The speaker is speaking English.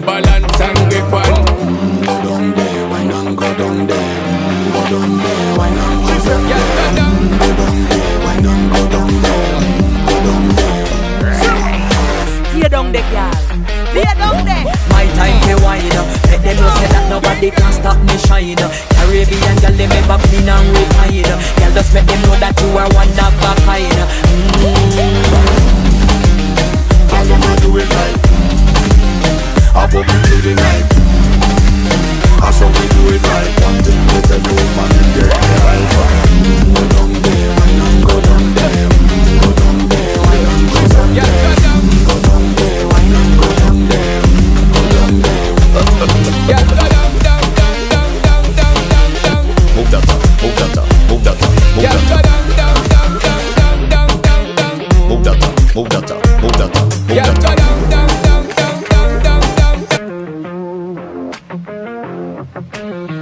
balance and grip on. Go down there, wine and go down there. Go down there, wine and go down there. Yeah, go down. Go down there, wine and go down there. Go down there. Stay down there, girl. Stay down there. My time to wine. Let them know say that nobody can stop me shine. Caribbean girl, they make up clean and refine. Girl, just make them know that you are one of a kind. All them a do it right. Up up into the night. That's how we do it right. One thing with the woman and get the hype. Go down there, wine and go down there. Go down there, wine and go down there. Go down there, wine and go down there. Go down there. Yeah, go down, down, down, down, down, down, down, down. Move that up, move that up, move that up, move Yeah, that go up. down, down, down, down, down, down, down, down. Move that up, move that up, move that up, move Yeah, that go up. down, down, down, down, down, down, down.